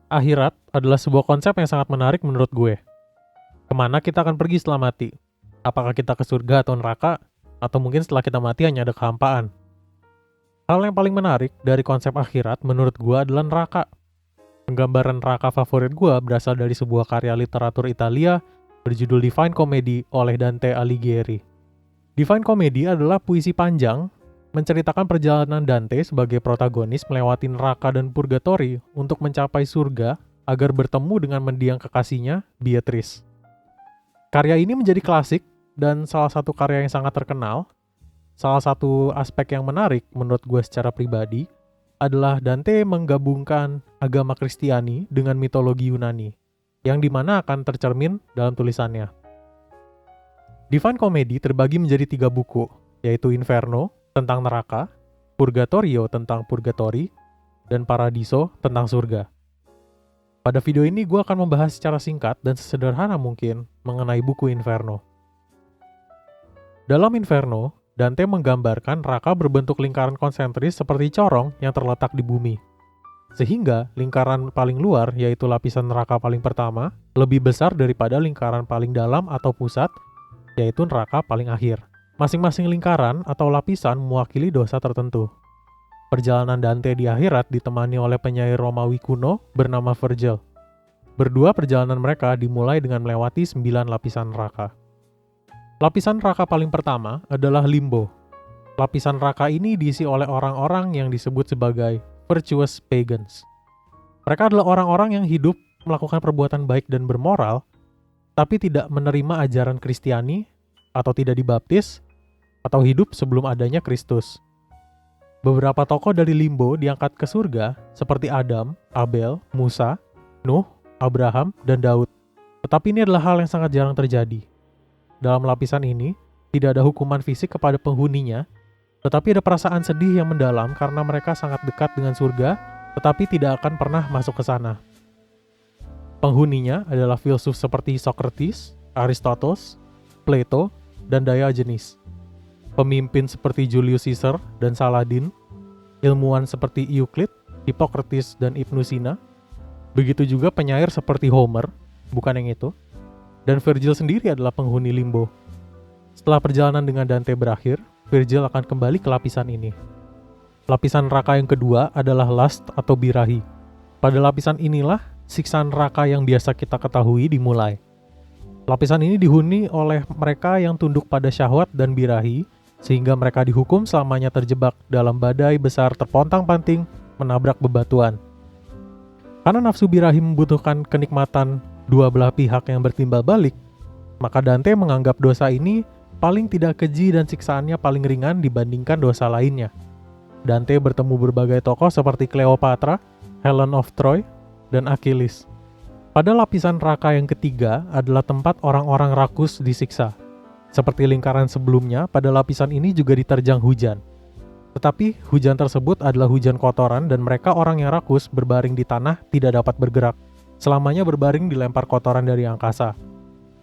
Akhirat adalah sebuah konsep yang sangat menarik menurut gue. Kemana kita akan pergi setelah mati? Apakah kita ke surga atau neraka? Atau mungkin setelah kita mati hanya ada kehampaan? Hal yang paling menarik dari konsep akhirat menurut gue adalah neraka. Penggambaran neraka favorit gue berasal dari sebuah karya literatur Italia berjudul Divine Comedy oleh Dante Alighieri. Divine Comedy adalah puisi panjang menceritakan perjalanan Dante sebagai protagonis melewati neraka dan purgatori untuk mencapai surga agar bertemu dengan mendiang kekasihnya, Beatrice. Karya ini menjadi klasik dan salah satu karya yang sangat terkenal. Salah satu aspek yang menarik menurut gue secara pribadi adalah Dante menggabungkan agama Kristiani dengan mitologi Yunani, yang dimana akan tercermin dalam tulisannya. Divine Comedy terbagi menjadi 3 buku, yaitu Inferno tentang neraka, Purgatorio tentang purgatori, dan Paradiso tentang surga. Pada video ini gue akan membahas secara singkat dan sesederhana mungkin mengenai buku Inferno. Dalam Inferno, Dante menggambarkan neraka berbentuk lingkaran konsentris seperti corong yang terletak di bumi. Sehingga lingkaran paling luar, yaitu lapisan neraka paling pertama, lebih besar daripada lingkaran paling dalam atau pusat, yaitu neraka paling akhir. Masing-masing lingkaran atau lapisan mewakili dosa tertentu. Perjalanan Dante di akhirat ditemani oleh penyair Romawi kuno bernama Virgil. Berdua perjalanan mereka dimulai dengan melewati 9 lapisan neraka. Lapisan neraka paling pertama adalah limbo. Lapisan neraka ini diisi oleh orang-orang yang disebut sebagai virtuous pagans. Mereka adalah orang-orang yang hidup melakukan perbuatan baik dan bermoral, tapi tidak menerima ajaran Kristiani, atau tidak dibaptis, atau hidup sebelum adanya Kristus. Beberapa tokoh dari limbo diangkat ke surga, seperti Adam, Abel, Musa, Nuh, Abraham, dan Daud. Tetapi ini adalah hal yang sangat jarang terjadi. Dalam lapisan ini, tidak ada hukuman fisik kepada penghuninya, tetapi ada perasaan sedih yang mendalam karena mereka sangat dekat dengan surga, tetapi tidak akan pernah masuk ke sana. Penghuninya adalah filsuf seperti Socrates, Aristoteles, Plato, dan Diogenes. Pemimpin seperti Julius Caesar dan Saladin, ilmuwan seperti Euclid, Hippocrates, dan Ibnu Sina. Begitu juga penyair seperti Homer, bukan yang itu. Dan Virgil sendiri adalah penghuni limbo. Setelah perjalanan dengan Dante berakhir, Virgil akan kembali ke lapisan ini. Lapisan neraka yang kedua adalah lust atau birahi. Pada lapisan inilah siksa neraka yang biasa kita ketahui dimulai. Lapisan ini dihuni oleh mereka yang tunduk pada syahwat dan birahi, sehingga mereka dihukum selamanya terjebak dalam badai besar terpontang-panting menabrak bebatuan. Karena nafsu birahi membutuhkan kenikmatan dua belah pihak yang bertimbal balik, maka Dante menganggap dosa ini paling tidak keji dan siksaannya paling ringan dibandingkan dosa lainnya. Dante bertemu berbagai tokoh seperti Cleopatra, Helen of Troy, dan Achilles. Pada lapisan neraka yang ketiga adalah tempat orang-orang rakus disiksa. Seperti lingkaran sebelumnya, pada lapisan ini juga diterjang hujan. Tetapi hujan tersebut adalah hujan kotoran dan mereka orang yang rakus berbaring di tanah tidak dapat bergerak. Selamanya berbaring dilempar kotoran dari angkasa.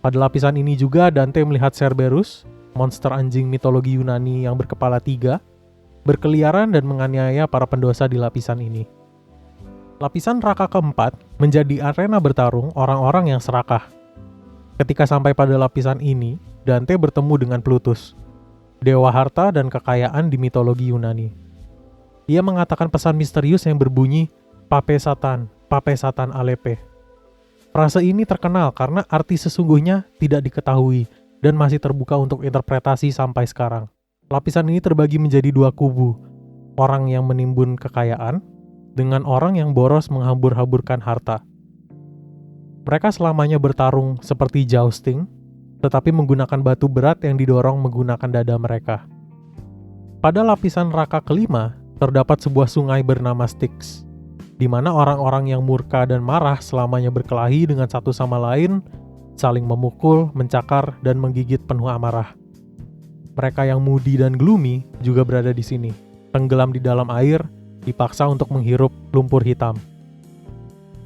Pada lapisan ini juga Dante melihat Cerberus, monster anjing mitologi Yunani yang berkepala 3, berkeliaran dan menganiaya para pendosa di lapisan ini. Lapisan neraka keempat menjadi arena bertarung orang-orang yang serakah. Ketika sampai pada lapisan ini, Dante bertemu dengan Plutus, dewa harta dan kekayaan di mitologi Yunani. Ia mengatakan pesan misterius yang berbunyi, Pape Satan Alepe. Frase ini terkenal karena arti sesungguhnya tidak diketahui dan masih terbuka untuk interpretasi sampai sekarang. Lapisan ini terbagi menjadi 2 kubu, orang yang menimbun kekayaan dengan orang yang boros menghambur-hamburkan harta. Mereka selamanya bertarung seperti jousting, tetapi menggunakan batu berat yang didorong menggunakan dada mereka. Pada lapisan neraka kelima, terdapat sebuah sungai bernama Styx, di mana orang-orang yang murka dan marah selamanya berkelahi dengan satu sama lain, saling memukul, mencakar, dan menggigit penuh amarah. Mereka yang moody dan gloomy juga berada di sini, tenggelam di dalam air, dipaksa untuk menghirup lumpur hitam.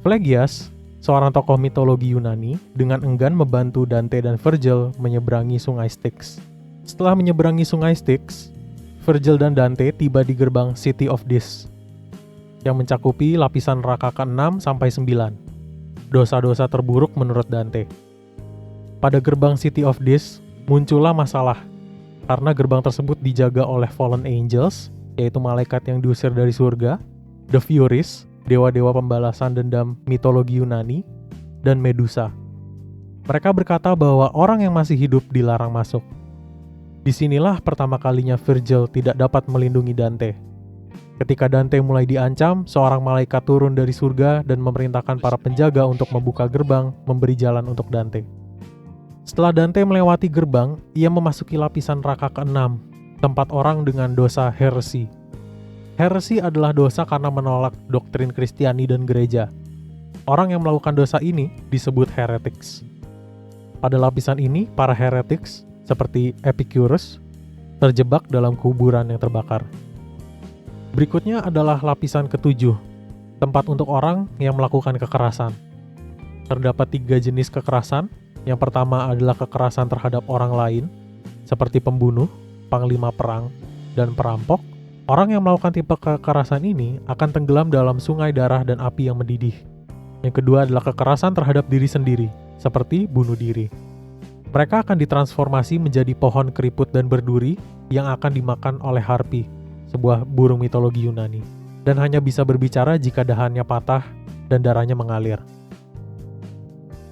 Phlegyas, seorang tokoh mitologi Yunani, dengan enggan membantu Dante dan Virgil menyeberangi sungai Styx. Setelah menyeberangi sungai Styx, Virgil dan Dante tiba di gerbang City of Dis. yang mencakupi lapisan neraka ke-6 sampai 9. Dosa-dosa terburuk menurut Dante. Pada gerbang City of This, muncullah masalah karena gerbang tersebut dijaga oleh fallen angels, yaitu malaikat yang diusir dari surga, the Furies, dewa-dewa pembalasan dendam mitologi Yunani, dan Medusa. Mereka berkata bahwa orang yang masih hidup dilarang masuk. Disinilah pertama kalinya Virgil tidak dapat melindungi Dante. Ketika Dante mulai diancam, seorang malaikat turun dari surga dan memerintahkan para penjaga untuk membuka gerbang, memberi jalan untuk Dante. Setelah Dante melewati gerbang, ia memasuki lapisan neraka ke-6, tempat orang dengan dosa heresi. Heresi adalah dosa karena menolak doktrin Kristiani dan gereja. Orang yang melakukan dosa ini disebut heretics. Pada lapisan ini, para heretics, seperti Epicurus, terjebak dalam kuburan yang terbakar. Berikutnya adalah lapisan ke-7, tempat untuk orang yang melakukan kekerasan. Terdapat 3 jenis kekerasan. Yang pertama adalah kekerasan terhadap orang lain, seperti pembunuh, panglima perang, dan perampok. Orang yang melakukan tipe kekerasan ini akan tenggelam dalam sungai darah dan api yang mendidih. Yang kedua adalah kekerasan terhadap diri sendiri, seperti bunuh diri. Mereka akan ditransformasi menjadi pohon keriput dan berduri yang akan dimakan oleh harpi, sebuah burung mitologi Yunani, dan hanya bisa berbicara jika dahannya patah dan darahnya mengalir.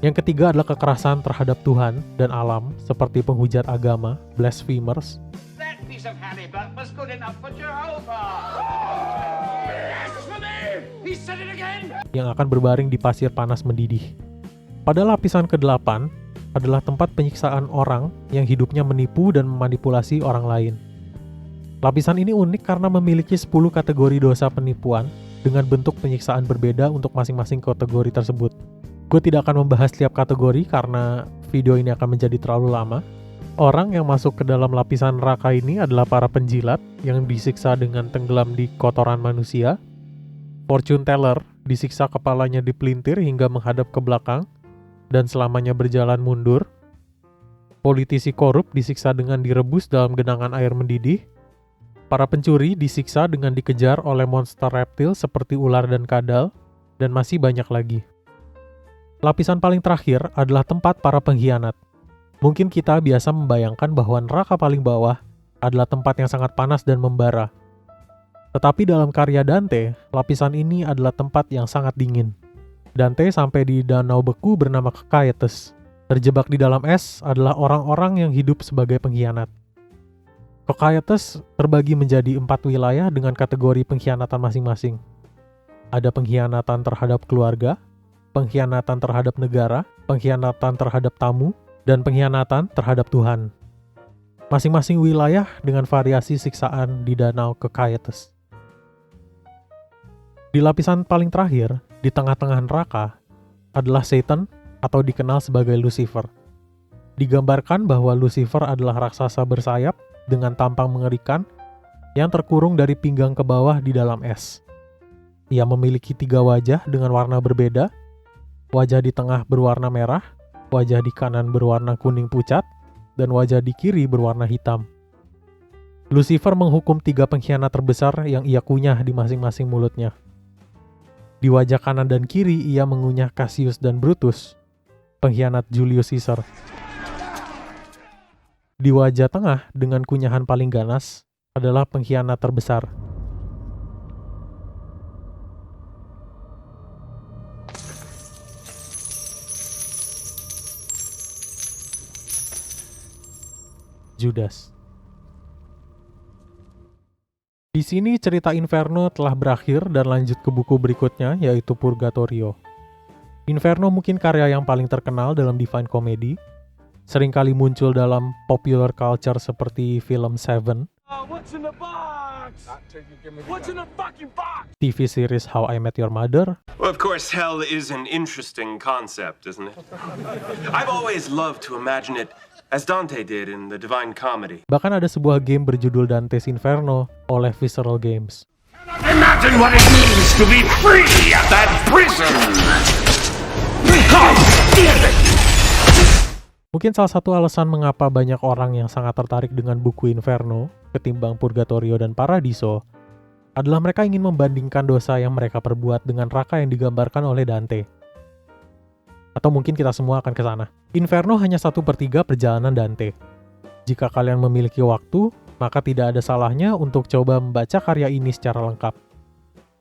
Yang ketiga adalah kekerasan terhadap Tuhan dan alam, seperti penghujat agama, blasphemers, That piece of halibut was good enough for Jehovah. Blasphemy! He said it again! yang akan berbaring di pasir panas mendidih. Pada lapisan ke-8 adalah tempat penyiksaan orang yang hidupnya menipu dan memanipulasi orang lain. Lapisan ini unik karena memiliki 10 kategori dosa penipuan dengan bentuk penyiksaan berbeda untuk masing-masing kategori tersebut. Gue tidak akan membahas setiap kategori karena video ini akan menjadi terlalu lama. Orang yang masuk ke dalam lapisan neraka ini adalah para penjilat yang disiksa dengan tenggelam di kotoran manusia. Fortune teller disiksa kepalanya dipelintir hingga menghadap ke belakang dan selamanya berjalan mundur. Politisi korup disiksa dengan direbus dalam genangan air mendidih. Para pencuri disiksa dengan dikejar oleh monster reptil seperti ular dan kadal, dan masih banyak lagi. Lapisan paling terakhir adalah tempat para pengkhianat. Mungkin kita biasa membayangkan bahwa neraka paling bawah adalah tempat yang sangat panas dan membara. Tetapi dalam karya Dante, lapisan ini adalah tempat yang sangat dingin. Dante sampai di danau beku bernama Kecaetus. Terjebak di dalam es adalah orang-orang yang hidup sebagai pengkhianat. Kecaetus terbagi menjadi 4 wilayah dengan kategori pengkhianatan masing-masing. Ada pengkhianatan terhadap keluarga, pengkhianatan terhadap negara, pengkhianatan terhadap tamu, dan pengkhianatan terhadap Tuhan. Masing-masing wilayah dengan variasi siksaan di danau Kecaetus. Di lapisan paling terakhir, di tengah-tengah neraka, adalah Satan atau dikenal sebagai Lucifer. Digambarkan bahwa Lucifer adalah raksasa bersayap dengan tampang mengerikan yang terkurung dari pinggang ke bawah di dalam es. Ia memiliki 3 wajah dengan warna berbeda. Wajah di tengah berwarna merah, wajah di kanan berwarna kuning pucat, dan wajah di kiri berwarna hitam. Lucifer menghukum 3 pengkhianat terbesar yang ia kunyah di masing-masing mulutnya. Di wajah kanan dan kiri ia mengunyah Cassius dan Brutus, pengkhianat Julius Caesar. Di wajah tengah dengan kunyahan paling ganas adalah pengkhianat terbesar. Judas. Di sini cerita Inferno telah berakhir dan lanjut ke buku berikutnya, yaitu Purgatorio. Inferno mungkin karya yang paling terkenal dalam Divine Comedy, seringkali muncul dalam popular culture seperti film Seven, What's in the box? What's in the fucking box? TV series How I Met Your Mother, Well, of course, hell is an interesting concept, isn't it? I've always loved to imagine it as Dante did in the Divine Comedy. bahkan ada sebuah game berjudul Dante's Inferno oleh Visceral Games. Imagine what it means to be free at that prison! God damn it! Mungkin salah satu alasan mengapa banyak orang yang sangat tertarik dengan buku Inferno ketimbang Purgatorio dan Paradiso adalah mereka ingin membandingkan dosa yang mereka perbuat dengan Raka yang digambarkan oleh Dante. Atau mungkin kita semua akan ke sana. Inferno hanya 1/3 perjalanan Dante. Jika kalian memiliki waktu, maka tidak ada salahnya untuk coba membaca karya ini secara lengkap.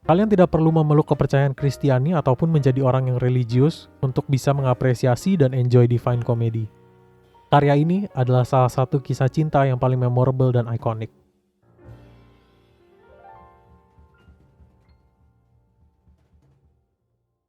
Kalian tidak perlu memeluk kepercayaan Kristiani ataupun menjadi orang yang religius untuk bisa mengapresiasi dan enjoy Divine Comedy. Karya ini adalah salah satu kisah cinta yang paling memorable dan ikonik.